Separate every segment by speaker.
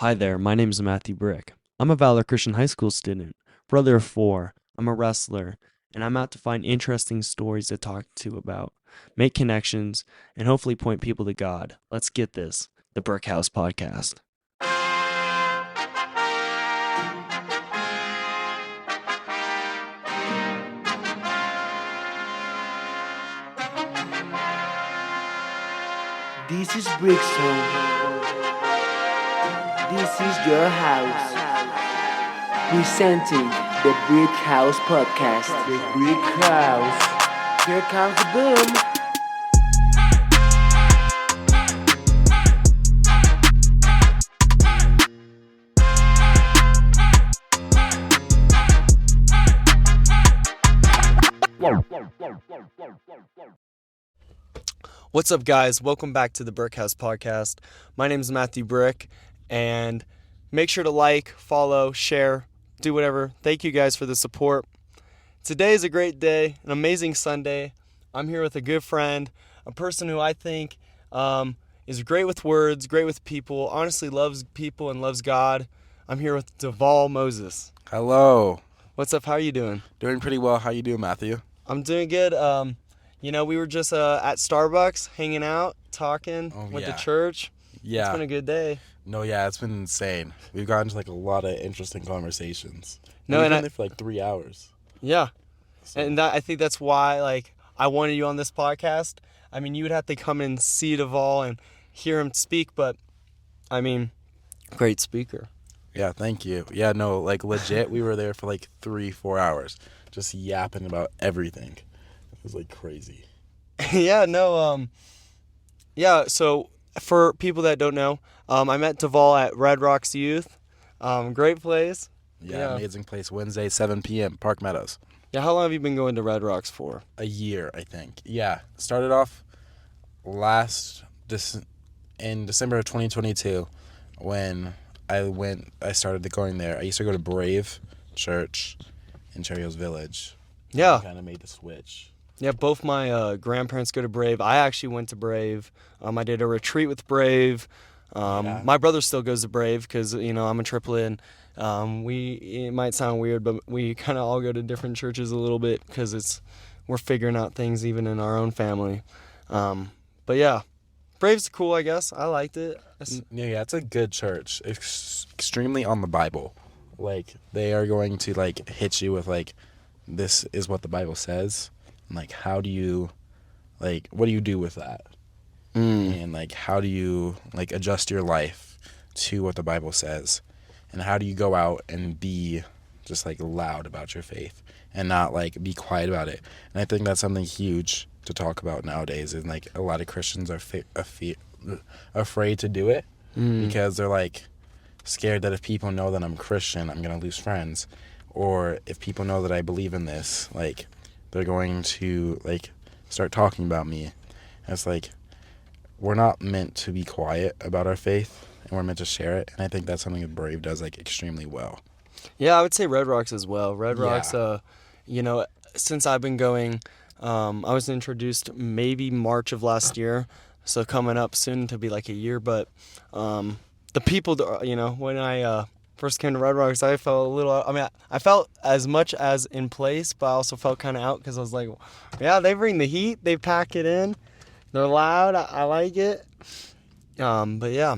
Speaker 1: Hi there, my name is Matthew Brick. I'm a Valor Christian High School student, brother of four. I'm a wrestler, and I'm out to find interesting stories to talk to about, make connections, and hopefully point people to God. Let's get this, the Brick House Podcast.
Speaker 2: This is Brickstone. This is your house. Presenting the Brick House Podcast. The Brick House. Here comes the boom.
Speaker 1: What's up, guys? Welcome back to the Brick House Podcast. My name is Matthew Brick, and make sure to like, follow, share, do whatever. Thank you guys for the support. Today is a great day, an amazing Sunday. I'm here with a good friend, a person who I think is great with words, great with people, honestly loves people and loves God. I'm here with Davol Moses.
Speaker 3: Hello.
Speaker 1: What's up? How are you doing?
Speaker 3: Doing pretty well. How you doing, Matthew?
Speaker 1: I'm doing good. We were just at Starbucks hanging out, talking, went to church.
Speaker 3: Yeah.
Speaker 1: It's been a good day.
Speaker 3: No, yeah, it's been insane. We've gotten to a lot of interesting conversations.
Speaker 1: No,
Speaker 3: We've
Speaker 1: and
Speaker 3: been there for 3 hours.
Speaker 1: Yeah.
Speaker 3: So.
Speaker 1: And I think that's why I wanted you on this podcast. I mean, you would have to come and see Davol and hear him speak, but I mean, great speaker.
Speaker 3: Yeah, thank you. Yeah, no, legit, we were there for 3-4 hours just yapping about everything. It was crazy.
Speaker 1: So for people that don't know, I met Davol at Red Rocks Youth. Great place.
Speaker 3: Yeah, amazing place. Wednesday, 7 p.m., Park Meadows.
Speaker 1: Yeah, how long have you been going to Red Rocks for?
Speaker 3: A year, I think. Yeah, started off in December of 2022 when I started going there. I used to go to Brave Church in Cherry Hills Village.
Speaker 1: Yeah.
Speaker 3: Kind of made the switch.
Speaker 1: Yeah, both my grandparents go to Brave. I actually went to Brave. I did a retreat with Brave. My brother still goes to Brave because, I'm a triplet. It might sound weird, but we kind of all go to different churches a little bit because we're figuring out things even in our own family. But yeah, Brave's cool, I guess. I liked it.
Speaker 3: Yeah, it's a good church. It's extremely on the Bible. They are going to hit you with this is what the Bible says. And how do you what do you do with that? And how do you adjust your life to what the Bible says? And how do you go out and be just loud about your faith and not be quiet about it? And I think that's something huge to talk about nowadays. And a lot of Christians are afraid to do it because they're scared that if people know that I'm Christian, I'm gonna lose friends, or if people know that I believe in this, they're going to start talking about me. And it's we're not meant to be quiet about our faith, and we're meant to share it. And I think that's something that Brave does extremely well.
Speaker 1: Yeah, I would say Red Rocks as well. Red Rocks, since I've been going, I was introduced maybe March of last year, so coming up soon to be a year. But the people, when I first came to Red Rocks, I felt a little, I felt as much as in place, but I also felt kind of out because I was they bring the heat, they pack it in, they're loud, I like it. But yeah,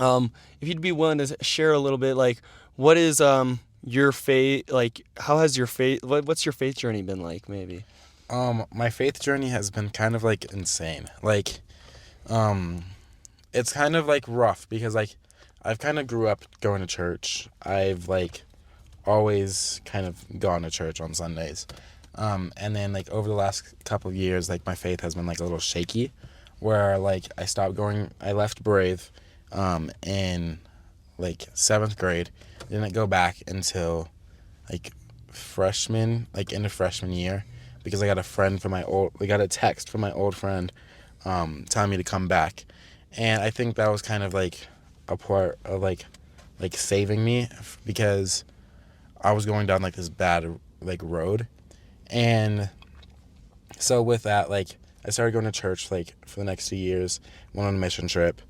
Speaker 1: if you'd be willing to share a little bit, what is your faith, how has your faith, what's your faith journey been maybe?
Speaker 3: My faith journey has been kind of insane. It's kind of rough because I've kind of grew up going to church. I've always kind of gone to church on Sundays. And then over the last couple of years, my faith has been a little shaky, where I stopped going. I left Brave in 7th grade. Didn't go back until freshman, end of freshman year, because I got a text from my old friend telling me to come back. And I think that was kind of a part of saving me, because I was going down this bad road. And so with that, I started going to church for the next 2 years, went on a mission trip,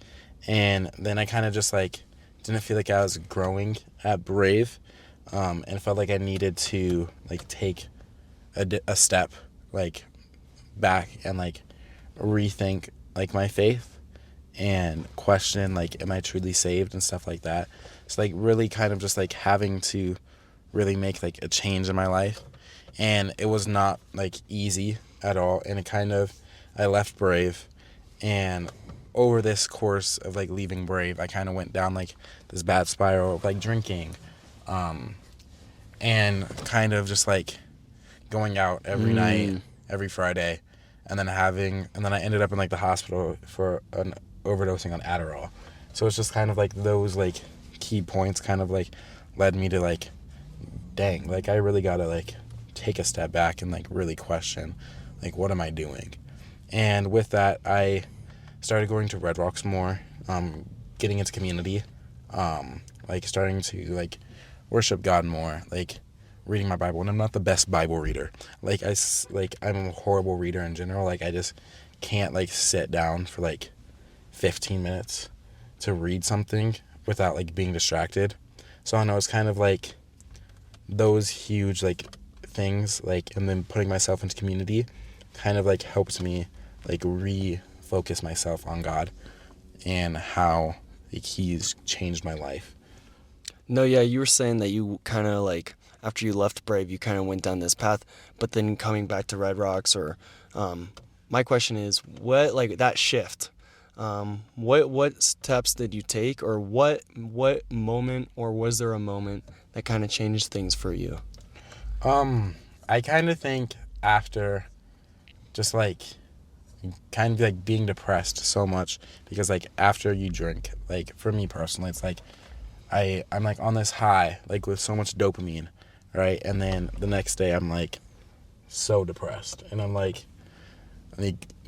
Speaker 3: and then I kind of just didn't feel like I was growing at Brave, and felt like I needed to like take a step like back and like rethink like my faith and question like am I truly saved and stuff like that. So like really kind of just like having to really make like a change in my life, and it was not like easy at all. And it kind of, I left Brave, and over this course of like leaving Brave, I kind of went down like this bad spiral of like drinking, and kind of just like going out every night, every Friday, and then I ended up in like the hospital for an overdosing on Adderall. So it's just kind of like those like key points kind of like led me to like, dang, like I really gotta like take a step back and like really question like what am I doing. And with that, I started going to Red Rocks more, getting into community, like starting to like worship God more, like reading my Bible. And I'm not the best Bible reader. Like I'm a horrible reader in general. Like I just can't like sit down for like 15 minutes to read something without like being distracted. So I know it's kind of like those huge like things, like, and then putting myself into community kind of like helps me like refocus myself on God and how like He's changed my life.
Speaker 1: No, yeah, you were saying that you kind of like after you left Brave, you kind of went down this path, but then coming back to Red Rocks, or my question is, what like that shift? What steps did you take, or what moment, or was there a moment that kind of changed things for you?
Speaker 3: I kind of think after just like kind of like being depressed so much, because like after you drink, like for me personally, it's like I'm like on this high, like with so much dopamine, right? And then the next day I'm like so depressed, and I'm like,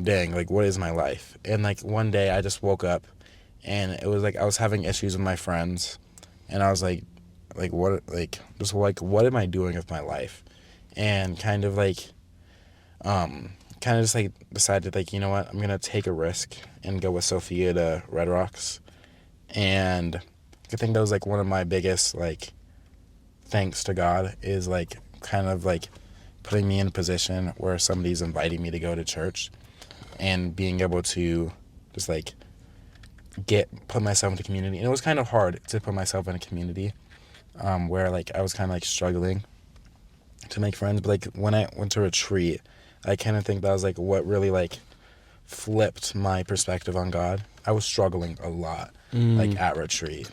Speaker 3: dang, like what is my life? And like one day I just woke up, and it was like I was having issues with my friends, and I was like what, like just like what am I doing with my life? And kind of just like decided like, you know what, I'm gonna take a risk and go with Sophia to Red Rocks. And I think that was like one of my biggest like thanks to God, is like kind of like putting me in a position where somebody's inviting me to go to church, and being able to just like put myself into community. And it was kind of hard to put myself in a community where like I was kind of like struggling to make friends. But like when I went to retreat, I kind of think that was like what really like flipped my perspective on God. I was struggling a lot like at retreat.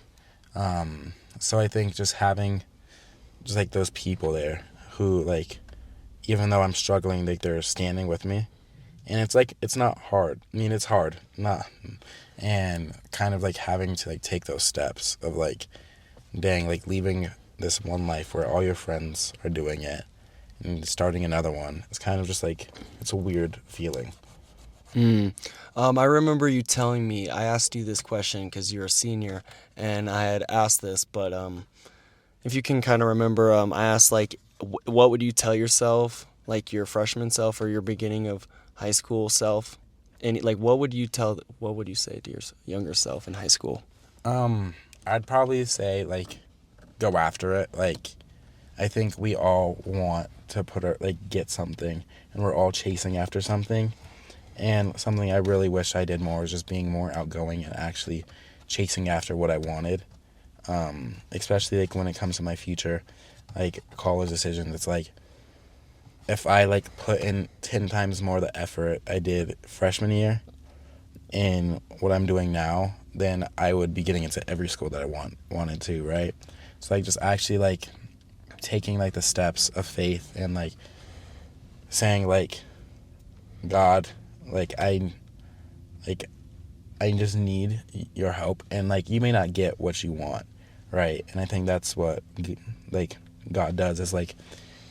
Speaker 3: So I think just having just like those people there who like, even though I'm struggling, like they're standing with me. And it's like, it's not hard. I mean, it's hard, not, and kind of like having to like take those steps of like, dang, like leaving this one life where all your friends are doing it and starting another one. It's kind of just like, it's a weird feeling.
Speaker 1: I remember you telling me, I asked you this question because you're a senior, and I had asked this, but if you can kind of remember, I asked like, what would you tell yourself, like your freshman self or your beginning of high school self? And like, what would you say to your younger self in high school?
Speaker 3: I'd probably say like, go after it. Like, I think we all want to get something, and we're all chasing after something. And something I really wish I did more was just being more outgoing and actually chasing after what I wanted. Especially like when it comes to my future, like college decisions. It's like, if I like put in 10 times more the effort I did freshman year in what I'm doing now, then I would be getting into every school that I wanted to, right? So like just actually like taking like the steps of faith and like saying like, God, like I just need your help, and like you may not get what you want, right? And I think that's what like God does, is like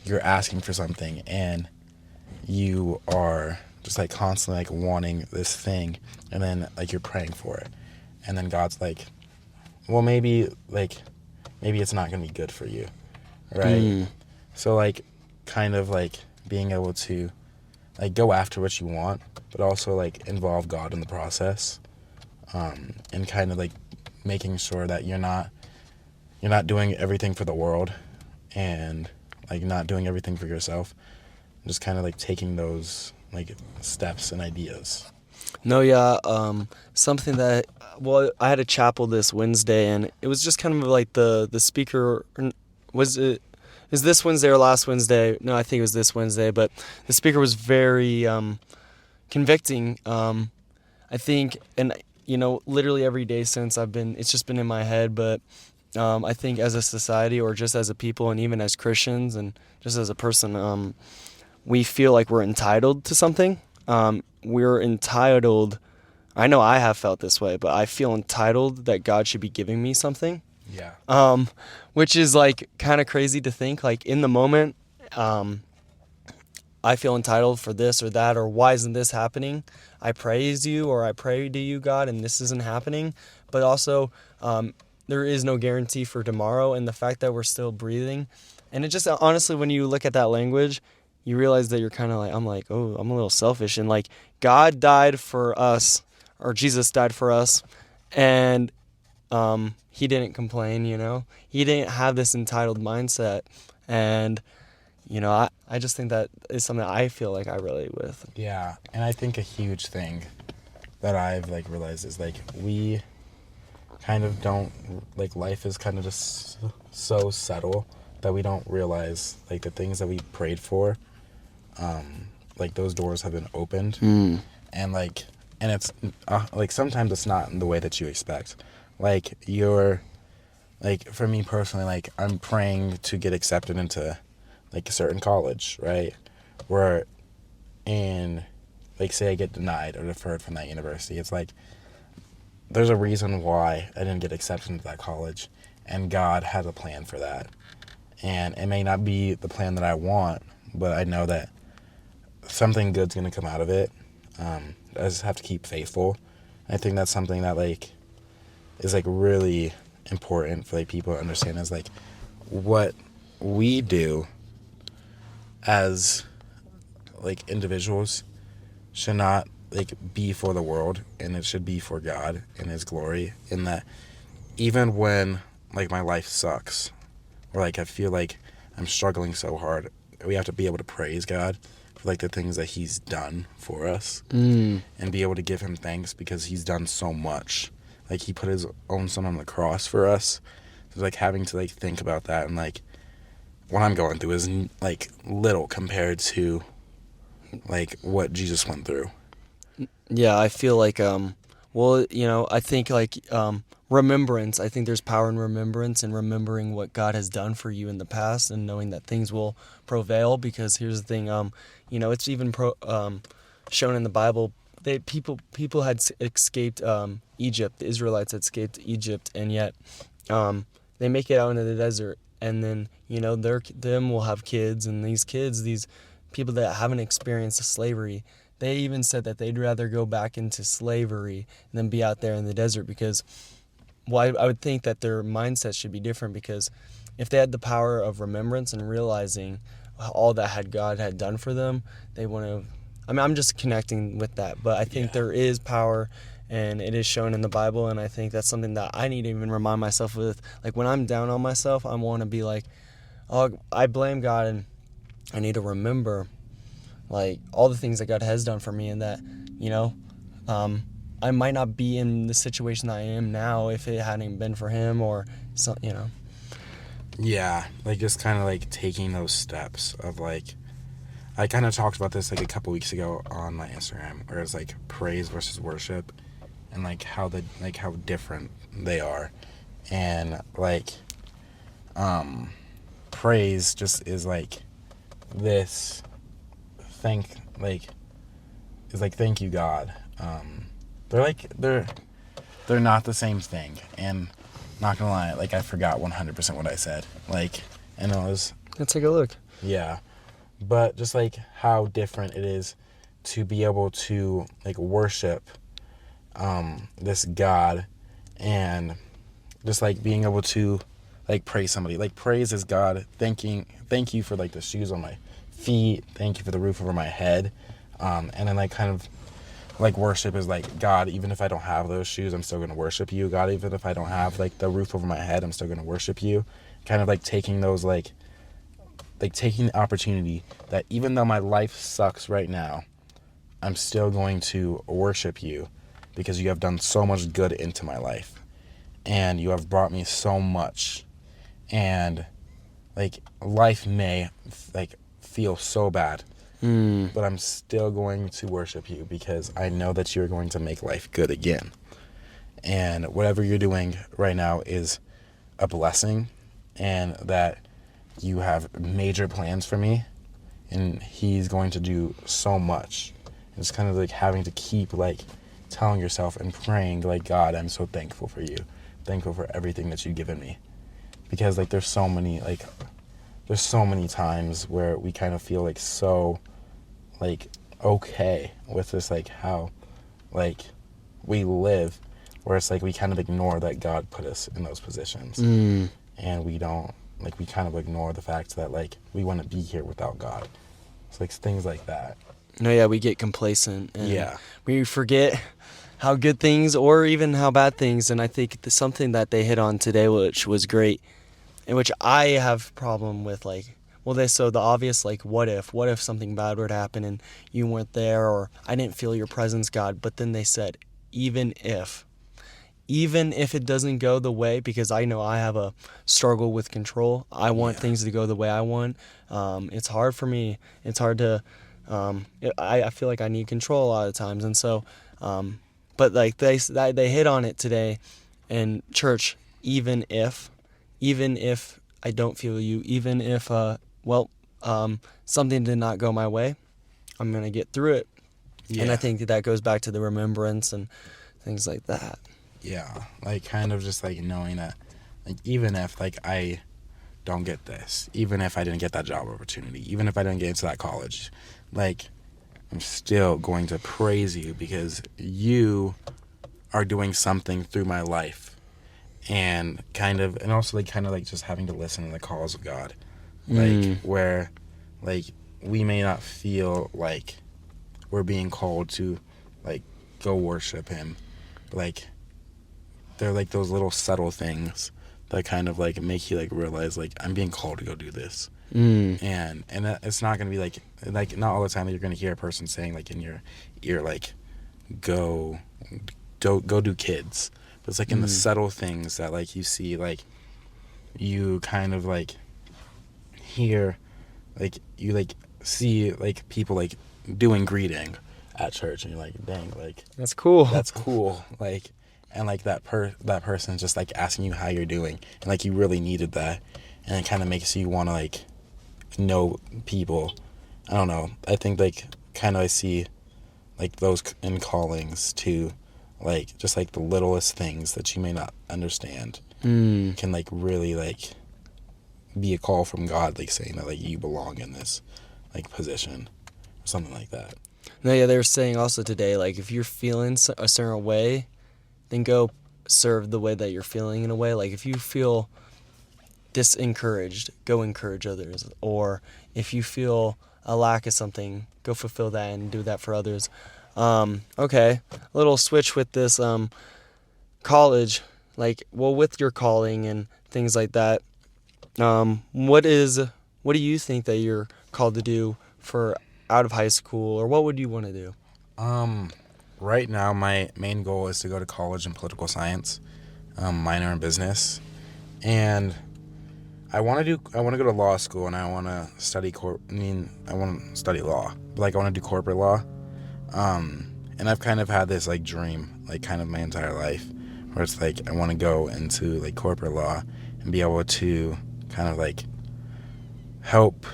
Speaker 3: you're asking for something and you are just like constantly like wanting this thing, and then like you're praying for it, and then God's like, well, maybe it's not gonna be good for you, right? So like kind of like being able to like go after what you want, but also like involve God in the process, and kind of like making sure that you're not doing everything for the world, and like not doing everything for yourself. Just kind of like taking those like steps and ideas.
Speaker 1: No, yeah, something that, well, I had a chapel this Wednesday, and it was just kind of like the speaker, was it, is this Wednesday or last Wednesday? No, I think it was this Wednesday, but the speaker was very convicting. I think, and literally every day since it's just been in my head, but I think as a society, or just as a people, and even as Christians, and just as a person, we feel like we're entitled to something. We're entitled. I know I have felt this way, but I feel entitled that God should be giving me something.
Speaker 3: Yeah.
Speaker 1: Which is like kind of crazy to think. Like in the moment, I feel entitled for this or that, or why isn't this happening? I praise you, or I pray to you, God, and this isn't happening. But also, there is no guarantee for tomorrow, and the fact that we're still breathing. And it just, honestly, when you look at that language, you realize that you're kind of like, I'm like, oh, I'm a little selfish. And like, God died for us, or Jesus died for us, and he didn't complain, He didn't have this entitled mindset. And, I just think that is something I feel like I relate with.
Speaker 3: Yeah, and I think a huge thing that I've like realized is like we kind of don't, like, life is kind of just so subtle that we don't realize like the things that we prayed for, like those doors have been opened. And like, and it's like sometimes it's not in the way that you expect. Like for me personally, like I'm praying to get accepted into like a certain college, right? Where in, like, say I get denied or deferred from that university, it's like there's a reason why I didn't get accepted into that college, and God has a plan for that. And it may not be the plan that I want, but I know that something good's gonna come out of it. I just have to keep faithful. I think that's something that like is like really important for like people to understand, is like what we do as like individuals should not like be for the world, and it should be for God and his glory. In that even when like my life sucks, or like I feel like I'm struggling so hard, we have to be able to praise God for like the things that he's done for us, and be able to give him thanks because he's done so much. Like he put his own son on the cross for us. So like having to like think about that, and like what I'm going through is like little compared to like what Jesus went through.
Speaker 1: Yeah, I feel like, I think like remembrance. I think there's power in remembrance, and remembering what God has done for you in the past, and knowing that things will prevail. Because here's the thing, it's even shown in the Bible. People had escaped Egypt. The Israelites had escaped Egypt, and yet they make it out into the desert, and then them will have kids, and these kids, these people that haven't experienced slavery, they even said that they'd rather go back into slavery than be out there in the desert, because I would think that their mindset should be different, because if they had the power of remembrance and realizing all that God had done for them, they wouldn't have. I mean, I'm just connecting with that, but I think there is power, and it is shown in the Bible, and I think that's something that I need to even remind myself with. Like when I'm down on myself, I want to be like, oh, I blame God, and I need to remember like all the things that God has done for me, and that I might not be in the situation that I am now if it hadn't been for him, or something.
Speaker 3: Yeah, like just kind of like taking those steps of like, I kind of talked about this like a couple weeks ago on my Instagram, where it's like praise versus worship, and like how different they are. And like praise just is like this thank you God. They're not the same thing. And not gonna lie, like I forgot 100% what I said. Like, and it was,
Speaker 1: Let's take a look.
Speaker 3: yeah, but just like how different it is to be able to like worship this God, and just like being able to like praise somebody. Like praise is God thank you for like the shoes on my feet, thank you for the roof over my head, and then like kind of like worship is like, God, even if I don't have those shoes, I'm still going to worship you. God, even if I don't have like the roof over my head, I'm still going to worship you. Kind of like taking those like taking the opportunity that even though my life sucks right now, I'm still going to worship you because you have done so much good into my life and you have brought me so much. And like life may like feel so bad, but I'm still going to worship you because I know that you're going to make life good again. And whatever you're doing right now is a blessing, and that you have major plans for me, and he's going to do so much. It's kind of like having to keep like telling yourself and praying like, God, I'm so thankful for you, thankful for everything that you've given me. Because like there's so many times where we kind of feel like so like okay with this like how like we live, where it's like we kind of ignore that God put us in those positions. And we don't like, we kind of ignore the fact that like we want to be here without God. It's like things like that.
Speaker 1: No, yeah, we get complacent and
Speaker 3: Yeah.
Speaker 1: we forget how good things or even how bad things. And I think something that they hit on today, which was great, and which I have problem with, like, well, the obvious, like, what if something bad were to happen and you weren't there, or I didn't feel your presence, God. But then they said, even if it doesn't go the way, because I know I have a struggle with control. I want things to go the way I want. It's hard for me. It's hard to, I feel like I need control a lot of times. And so, but like they hit on it today in church, even if I don't feel you, even if, something did not go my way, I'm going to get through it. Yeah. And I think that goes back to the remembrance and things like that.
Speaker 3: Yeah, like kind of just like knowing that, like even if like I don't get this, even if I didn't get that job opportunity, even if I didn't get into that college, like I'm still going to praise you because you are doing something through my life, and also just having to listen to the calls of God, like where like we may not feel like we're being called to like go worship him, like they're like those little subtle things that kind of like make you like realize like I'm being called to go do this. And it's not gonna be like not all the time that you're gonna hear a person saying like in your ear like go do kids, but it's like in the subtle things that like you see, like you kind of like hear, like you like see like people like doing greeting at church, and you're like, dang, like
Speaker 1: that's cool.
Speaker 3: Like, and like that person's just like asking you how you're doing, and like you really needed that, and it kind of makes you want to like know people. I don't know, I think like kind of I see like those in callings too, like just like the littlest things that you may not understand can like really like be a call from God, like saying that like you belong in this like position or something like that.
Speaker 1: No, yeah, they were saying also today, like if you're feeling a certain way, then go serve the way that you're feeling in a way. Like if you feel disencouraged, go encourage others. Or if you feel a lack of something, go fulfill that and do that for others. Okay, a little switch with this college. Like, well, with your calling and things like that, what do you think that you're called to do for out of high school, or what would you want to do?
Speaker 3: Right now, my main goal is to go to college in political science, minor in business, and I want to go to law school, and I want to study I want to study law, but like I want to do corporate law. And I've kind of had this like dream, like kind of my entire life, where it's like I want to go into like corporate law and be able to kind of like help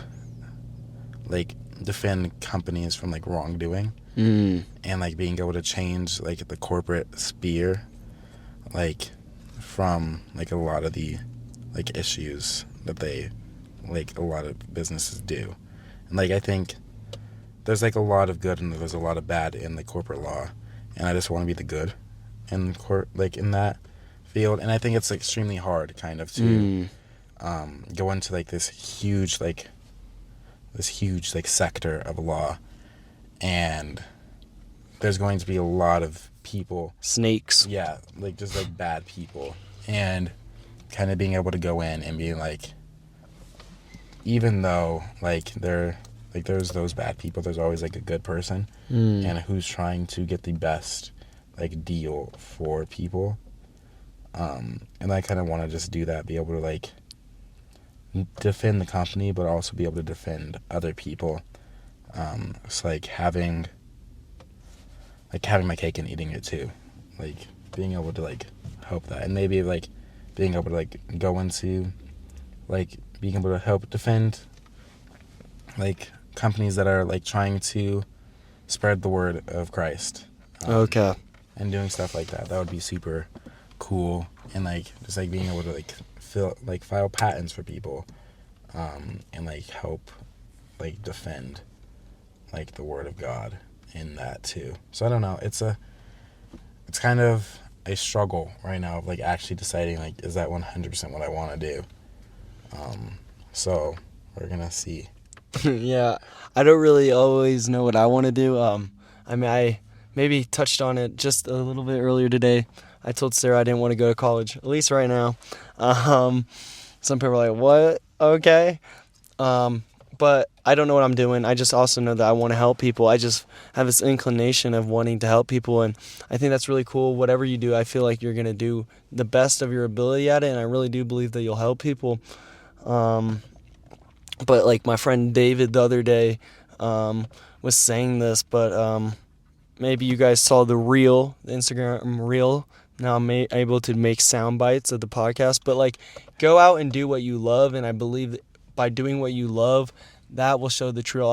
Speaker 3: like defend companies from like wrongdoing, and like being able to change like the corporate sphere, like from like a lot of the like issues that they like a lot of businesses do. And like I think there's like a lot of good and there's a lot of bad in the corporate law, and I just want to be the good in like in that field. And I think it's extremely hard kind of to go into like this huge sector of law, and there's going to be a lot of people.
Speaker 1: Snakes.
Speaker 3: Yeah, like just like bad people, and kind of being able to go in and be like, even though like there's those bad people, there's always like a good person, and who's trying to get the best like deal for people. And I kind of want to just do that, be able to like defend the company, but also be able to defend other people. It's like having my cake and eating it too, like being able to like help that, and maybe like being able to like go into like being able to help defend like companies that are like trying to spread the word of Christ.
Speaker 1: Okay.
Speaker 3: And doing stuff like that would be super cool, and like just like being able to like file patents for people, and like help like defend like the word of God in that too. So I don't know, it's kind of a struggle right now of like actually deciding like, is that 100% what I want to do? So we're gonna see.
Speaker 1: Yeah, I don't really always know what I want to do. I mean, I maybe touched on it just a little bit earlier today. I told Sarah I didn't want to go to college, at least right now. Some people are like, what? Okay. But I don't know what I'm doing. I just also know that I want to help people. I just have this inclination of wanting to help people, and I think that's really cool. Whatever you do, I feel like you're going to do the best of your ability at it, and I really do believe that you'll help people. But like my friend David the other day was saying this, but maybe you guys saw the Instagram reel. Now I'm able to make sound bites of the podcast, but like go out and do what you love, and I believe that by doing what you love, that will show the true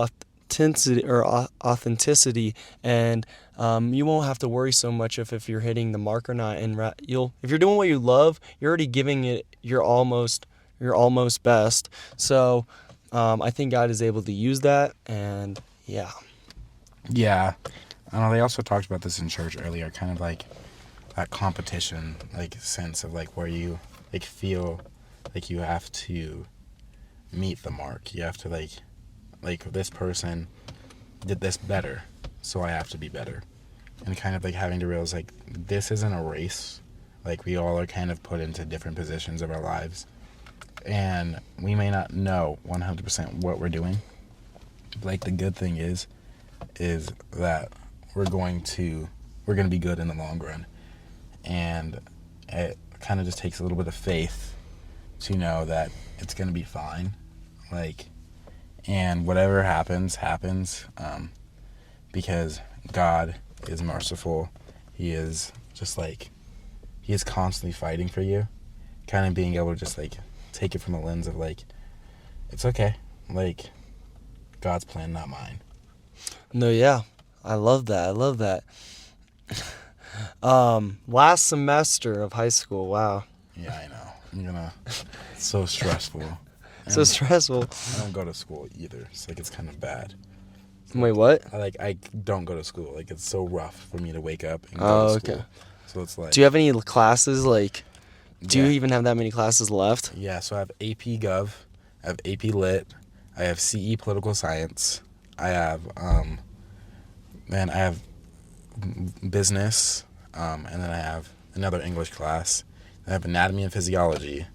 Speaker 1: authenticity, and you won't have to worry so much if you're hitting the mark or not. And if you're doing what you love, you're already giving it your almost best. So I think God is able to use that, and yeah.
Speaker 3: Yeah, I know they also talked about this in church earlier, kind of like that competition, like sense of like where you like feel like you have to meet the mark. You have to like this person did this better, so I have to be better. And kind of like having to realize like this isn't a race. Like we all are kind of put into different positions of our lives, and we may not know 100% what we're doing. Like the good thing is that we're going to be good in the long run, and it kind of just takes a little bit of faith to know that it's going to be fine. Like, and whatever happens, because God is merciful. He is just like, he is constantly fighting for you. Kind of being able to just like take it from the lens of like, it's okay. Like, God's plan, not mine.
Speaker 1: No, yeah. I love that. Last semester of high school, wow.
Speaker 3: Yeah, I know. It's so stressful.
Speaker 1: So stressful.
Speaker 3: I don't go to school either. It's like, it's kind of bad.
Speaker 1: Wait, what?
Speaker 3: I don't go to school. Like, it's so rough for me to wake up and go to school.
Speaker 1: Okay.
Speaker 3: So it's like,
Speaker 1: Do you have any classes, like, do
Speaker 3: Yeah.
Speaker 1: you even have that many classes left?
Speaker 3: Yeah, so I have AP Gov, I have AP Lit, I have CE Political Science, I have, I have Business, and then I have another English class, I have Anatomy and Physiology,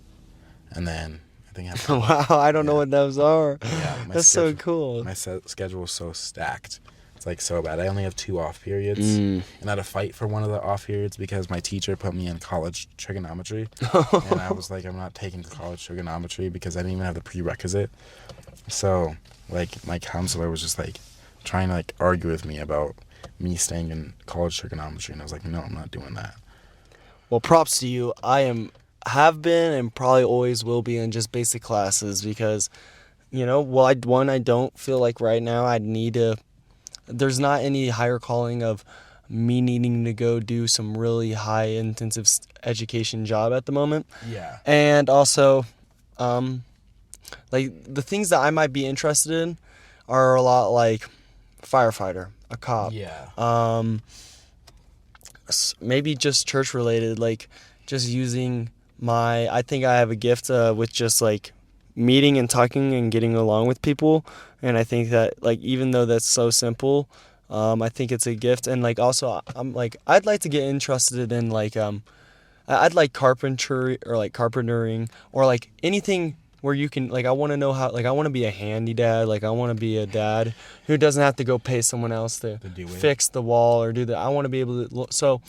Speaker 3: and then I think I have...
Speaker 1: Wow, I don't know what those are.
Speaker 3: Yeah,
Speaker 1: That's so cool.
Speaker 3: My schedule is so stacked. It's like so bad. I only have 2 off periods, and I had to fight for one of the off periods because my teacher put me in college trigonometry, and I was like, I'm not taking college trigonometry because I didn't even have the prerequisite. So, like, my counselor was just like trying to like argue with me about me staying in college trigonometry, and I was like, no, I'm not doing that.
Speaker 1: Well, props to you. Have been and probably always will be in just basic classes because, I don't feel like right now I need to. There's not any higher calling of me needing to go do some really high intensive education job at the moment.
Speaker 3: Yeah.
Speaker 1: And also, like the things that I might be interested in are a lot like firefighter, a cop.
Speaker 3: Yeah.
Speaker 1: Maybe just church related, like just using I think I have a gift with just like meeting and talking and getting along with people. And I think that like even though that's so simple, I think it's a gift, and like also I'm like I'd like to get interested in like I'd like carpentry or like carpentering or like anything where you can like I want to know how like I want to be a handy dad, like I want to be a dad who doesn't have to go pay someone else to
Speaker 3: To do it.
Speaker 1: fix the wall or do that. I want to be able to so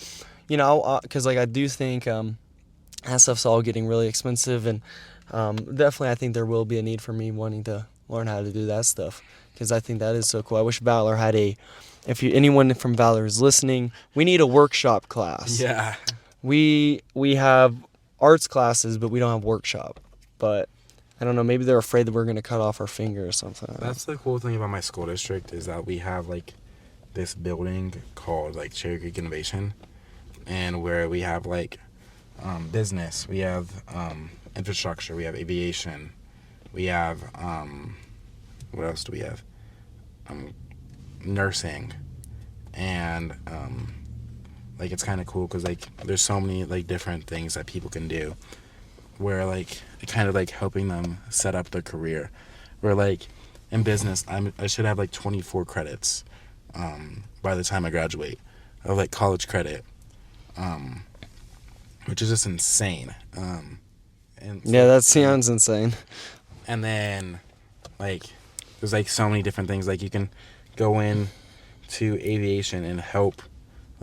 Speaker 1: because like I do think that stuff's all getting really expensive, and definitely I think there will be a need for me wanting to learn how to do that stuff because I think that is so cool. I wish Valor had if anyone from Valor is listening, we need a workshop class.
Speaker 3: Yeah.
Speaker 1: We have arts classes, but we don't have workshop. But I don't know, maybe they're afraid that we're going to cut off our finger or something.
Speaker 3: That's the cool thing about my school district is that we have like this building called like Cherry Creek Innovation, and where we have like business, we have infrastructure, we have aviation, we have what else do we have? Nursing, and like it's kind of cool because like there's so many like different things that people can do where like kind of like helping them set up their career. Where like in business I should have like 24 credits by the time I graduate of like college credit, which is just insane. And
Speaker 1: Yeah, that sounds insane.
Speaker 3: and then like there's like so many different things, like you can go in to aviation and help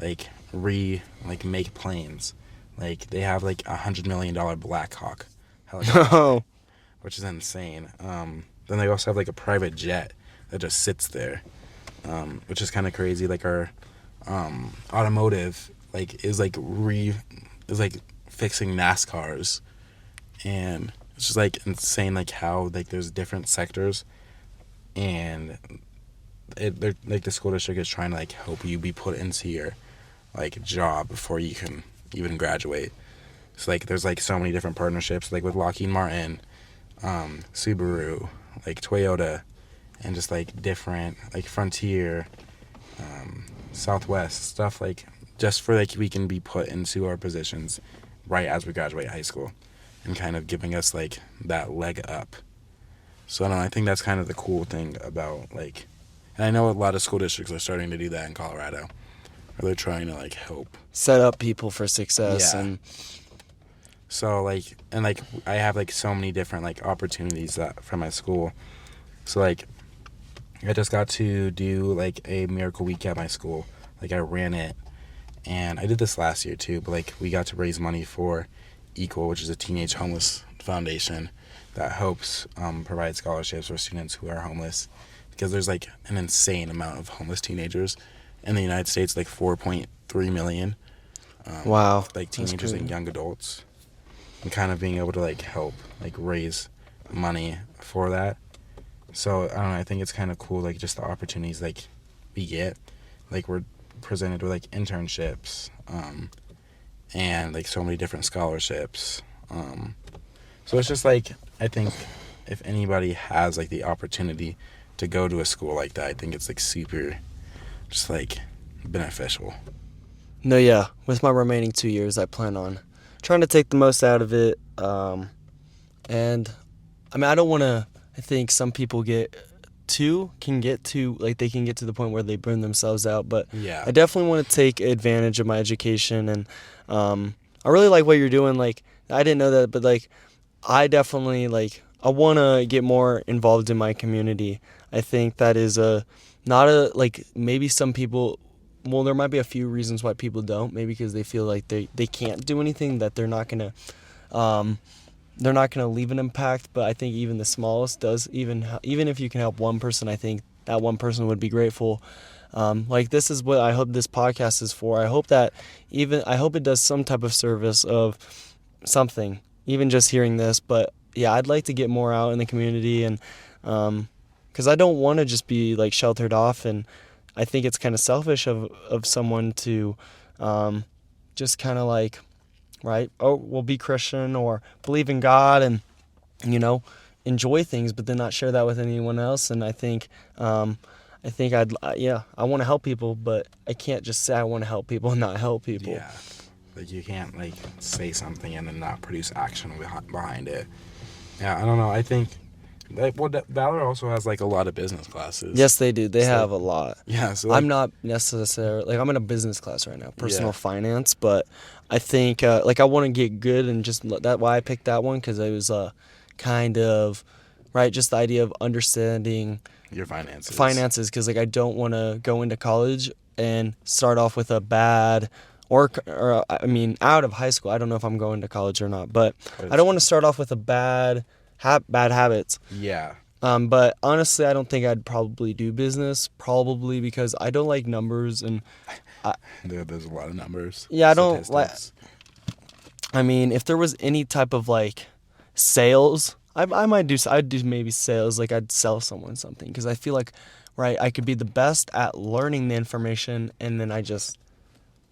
Speaker 3: like make planes. Like they have like $100 million Black Hawk helicopter,
Speaker 1: Oh,
Speaker 3: which is insane. Then they also have like a private jet that just sits there, which is kind of crazy. Like our automotive is fixing NASCARs, and it's just like insane like how like there's different sectors, and they're like the school district is trying to like help you be put into your like job before you can even graduate. So like there's like so many different partnerships like with Lockheed Martin, Subaru, like Toyota, and just like different like Frontier, Southwest stuff, like just for like we can be put into our positions right as we graduate high school, and kind of giving us like that leg up. So I don't know, I think that's kind of the cool thing about like, and I know a lot of school districts are starting to do that in Colorado, where they're trying to like help
Speaker 1: set up people for success.
Speaker 3: Yeah.
Speaker 1: And
Speaker 3: so like, and like I have like so many different like opportunities that from my school. So like I just got to do like a miracle week at my school. Like I ran it, and I did this last year too, but like we got to raise money for Equal, which is a teenage homeless foundation that helps provide scholarships for students who are homeless, because there's like an insane amount of homeless teenagers in the United States, like 4.3 million.
Speaker 1: wow,
Speaker 3: Like
Speaker 1: that's
Speaker 3: teenagers
Speaker 1: crazy.
Speaker 3: and young adults, and kind of being able to like help like raise money for that. So I don't know, I think it's kind of cool, like just the opportunities like we get, like we're presented with like internships, and like so many different scholarships. So it's just like, I think if anybody has like the opportunity to go to a school like that, I think it's like super just like beneficial.
Speaker 1: No, yeah. With my remaining 2 years, I plan on trying to take the most out of it. And I mean, I don't want to. I think some people can get to the point where they burn themselves out. But
Speaker 3: Yeah.
Speaker 1: I definitely want to take advantage of my education, and I really like what you're doing. Like, I didn't know that, but like, I definitely like. I want to get more involved in my community. I think that is maybe some people. Well, there might be a few reasons why people don't. Maybe because they feel like they can't do anything, that they're not gonna leave an impact. But I think even the smallest does. Even if you can help one person, I think that one person would be grateful. Like, this is what I hope this podcast is for. I hope it does some type of service of something, even just hearing this. But yeah, I'd like to get more out in the community, and because I don't want to just be like sheltered off, and I think it's kind of selfish of someone to just kind of like, right, oh, we'll be Christian or believe in God and, enjoy things, but then not share that with anyone else. And I think I want to help people, but I can't just say I want to help people and not help people.
Speaker 3: Yeah. Like you can't like say something and then not produce action behind it. Yeah, I don't know. I think Like, well, Valor also has like a lot of business classes.
Speaker 1: Yes, they do. They
Speaker 3: So,
Speaker 1: have a lot.
Speaker 3: Yeah, so like,
Speaker 1: I'm not necessarily like I'm in a business class right now, personal
Speaker 3: Yeah.
Speaker 1: finance, but I think like I want to get good and just that why I picked that one because it was kind of right, just the idea of understanding
Speaker 3: your
Speaker 1: finances because like I don't want to go into college and start off with a bad or I mean out of high school. I don't know if I'm going to college or not, but I don't want to start off with a bad habits.
Speaker 3: Yeah.
Speaker 1: But honestly, I don't think I'd probably do business, probably because I don't like numbers and
Speaker 3: There's a lot of numbers.
Speaker 1: yeah, I don't like.
Speaker 3: Statistics.
Speaker 1: I mean, if there was any type of like sales, I might do. I'd do maybe sales, like I'd sell someone something because I feel like, right, I could be the best at learning the information and then I just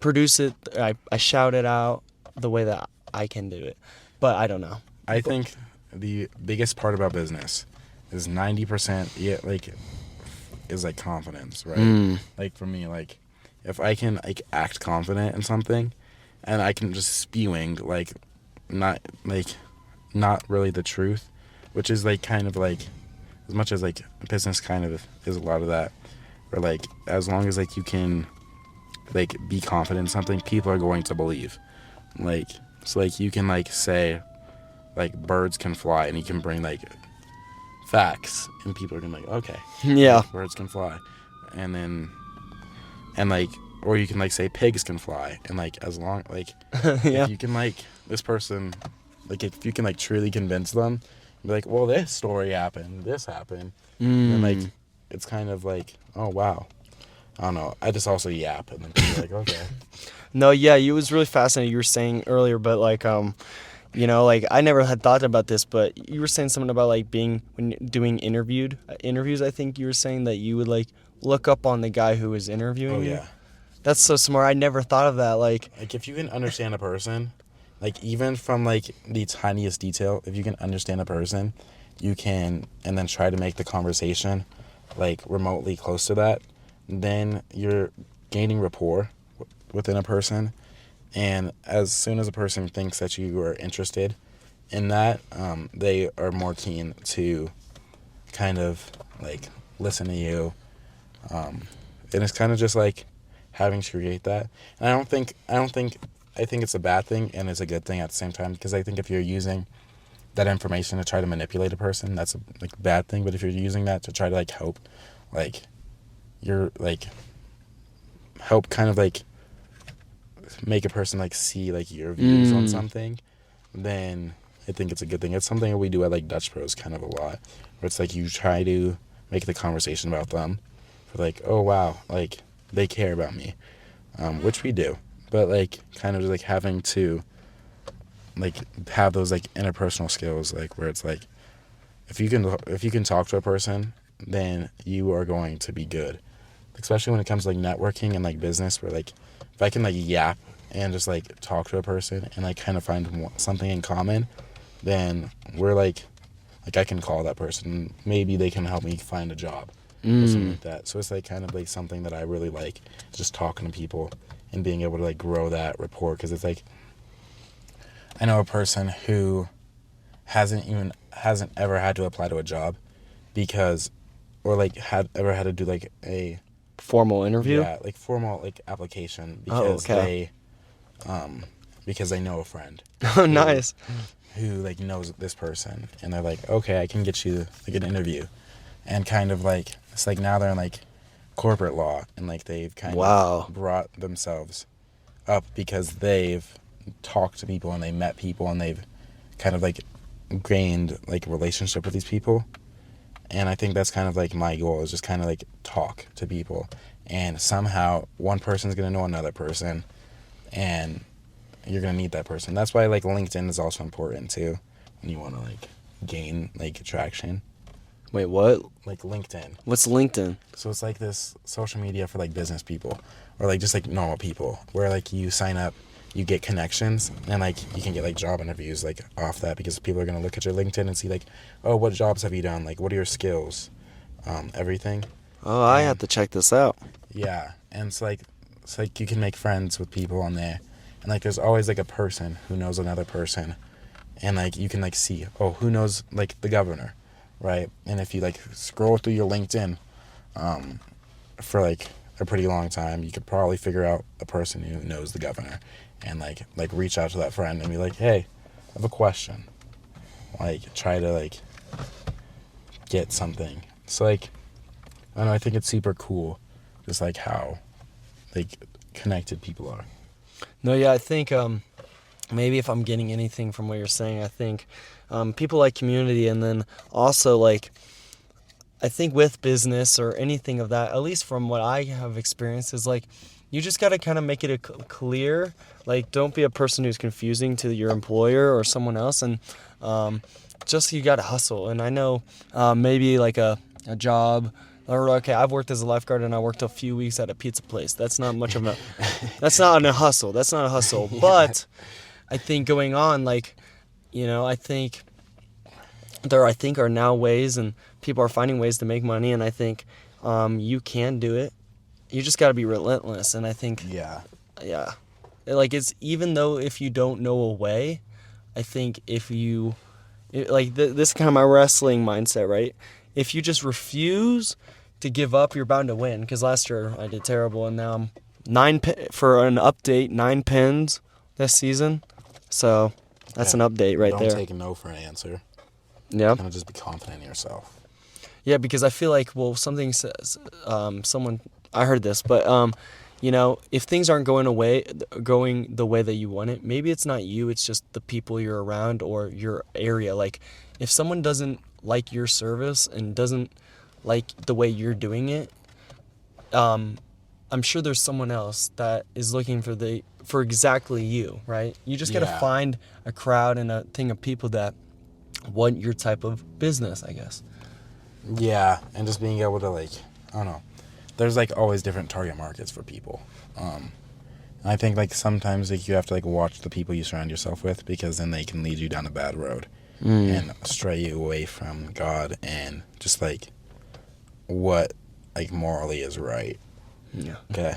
Speaker 1: produce it. I shout it out the way that I can do it, but I don't know.
Speaker 3: I think the biggest part about business is 90%, yeah, like, is like confidence, right? Like for me, like if I can like act confident in something, and I can just spewing like not really the truth, which is like kind of like as much as like business kind of is a lot of that, or like as long as like you can like be confident in something, people are going to believe. Like so like you can like say like birds can fly and you can bring like facts and people are gonna be like, okay,
Speaker 1: Yeah.
Speaker 3: like, birds can fly, and like or you can like say pigs can fly and like as long like
Speaker 1: Yeah.
Speaker 3: if you can like this person like if you can like truly convince them, be like, well, this story happened, this happened, and like it's kind of like, oh wow, I don't know, I just also yap and then people are like, okay.
Speaker 1: No, yeah, it was really fascinating. You were saying earlier, but like, you know, like I never had thought about this, but you were saying something about like being when you're doing interviews. I think you were saying that you would like look up on the guy who was interviewing
Speaker 3: Oh
Speaker 1: you.
Speaker 3: yeah.
Speaker 1: That's so smart. I never thought of that. Like,
Speaker 3: If you can understand a person, like even from like the tiniest detail, if you can understand a person, you can, and then try to make the conversation like remotely close to that, then you're gaining rapport within a person. And as soon as a person thinks that you are interested in that, they are more keen to kind of like listen to you. And it's kind of just like having to create that. And I think it's a bad thing and it's a good thing at the same time, because I think if you're using that information to try to manipulate a person, that's a like bad thing. But if you're using that to try to like help, like you're like help kind of like make a person like see like your views on something, then I think it's a good thing. It's something that we do at like Dutch Bros kind of a lot, where it's like you try to make the conversation about them for like, oh wow, like they care about me, which we do, but like kind of just like having to like have those like interpersonal skills, like where it's like if you can talk to a person, then you are going to be good, especially when it comes to like networking and like business, where like if I can like yap and just like talk to a person and like kind of find something in common, then we're like I can call that person, maybe they can help me find a job or something like that. So it's like kind of like something that I really like, just talking to people and being able to like grow that rapport, because it's like I know a person who hasn't ever had to apply to a job because, or like had to do like a
Speaker 1: formal interview.
Speaker 3: yeah, like formal like application because because they know a friend.
Speaker 1: Oh, nice.
Speaker 3: Who like knows this person, and they're like, okay, I can get you like an interview, and kind of like it's like now they're in like corporate law, and like they've kind of brought themselves up because they've talked to people and they met people and they've kind of like gained like a relationship with these people. And I think that's kind of like my goal, is just kind of like talk to people, and somehow one person's gonna know another person, and you're gonna meet that person. That's why like LinkedIn is also important too, when you want to like gain like traction.
Speaker 1: Wait, what?
Speaker 3: Like LinkedIn.
Speaker 1: What's LinkedIn?
Speaker 3: So it's like this social media for like business people, or like just like normal people, where like you sign up, you get connections, and like you can get like job interviews like off that, because people are gonna look at your LinkedIn and see like, oh, what jobs have you done? Like, what are your skills? Everything.
Speaker 1: Oh, I have to check this out.
Speaker 3: Yeah, and it's like you can make friends with people on there, and like there's always like a person who knows another person, and like you can like see, oh, who knows like the governor, right? And if you like scroll through your LinkedIn for like a pretty long time, you could probably figure out a person who knows the governor and like reach out to that friend and be like, hey, I have a question. Like try to like get something. So like I don't know, I think it's super cool just like how like connected people are.
Speaker 1: No, yeah, I think maybe if I'm getting anything from what you're saying, I think people like community, and then also like I think with business or anything of that, at least from what I have experienced, is like you just got to kind of make it clear. Like, don't be a person who's confusing to your employer or someone else, and just you got to hustle. And I know maybe like a job. Or okay, I've worked as a lifeguard and I worked a few weeks at a pizza place. That's not much of a, that's not a hustle. That's not a hustle. Yeah. But I think going on, like, I think there are now ways, and people are finding ways to make money, and I think you can do it. You just got to be relentless, and I think yeah, like it's even though if you don't know a way, I think if you this is kind of my wrestling mindset, right? If you just refuse to give up, you're bound to win. Because last year I did terrible, and now I'm for an update, 9 pins this season. So that's an update right there.
Speaker 3: Don't take a no for an answer.
Speaker 1: Yeah.
Speaker 3: Kind of just be confident in yourself.
Speaker 1: Yeah, because I feel like, well, something says, I heard this, but if things aren't going the way that you want it, maybe it's not you, it's just the people you're around or your area. Like, if someone doesn't like your service and doesn't like the way you're doing it, I'm sure there's someone else that is looking for exactly you, right? You just gotta find a crowd and a thing of people that want your type of business, I guess.
Speaker 3: Yeah, and just being able to I don't know. There's always different target markets for people. And I think sometimes you have to watch the people you surround yourself with, because then they can lead you down a bad road and stray you away from God and just what morally is right.
Speaker 1: Yeah.
Speaker 3: Okay.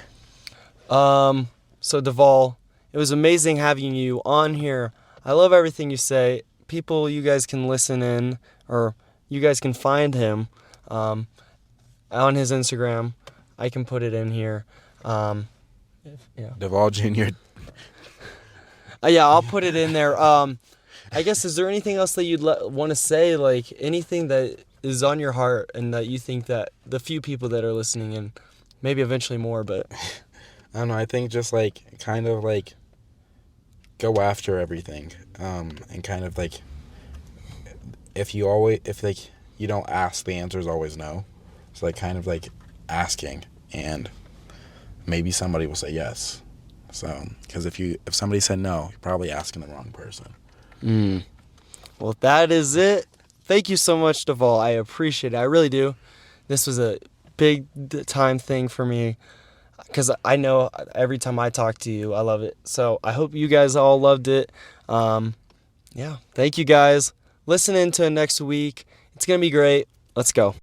Speaker 1: So Davol, it was amazing having you on here. I love everything you say. People, you guys can listen in, or you guys can find him on his Instagram. I can put it in here.
Speaker 3: Davol Jr.
Speaker 1: Yeah, I'll put it in there. I guess, is there anything else that you'd want to say, anything that is on your heart and that you think that the few people that are listening, and maybe eventually more, but
Speaker 3: I don't know, I think just kind of go after everything, and kind of if you don't ask, the answer is always no. So kind of asking, and maybe somebody will say yes. So because if somebody said no, you're probably asking the wrong person.
Speaker 1: Well, that is it. Thank you so much, Davol. I appreciate it. I really do. This was a big time thing for me, because I know every time I talk to you, I love it. So I hope you guys all loved it. Thank you guys. Listen in to next week. It's going to be great. Let's go.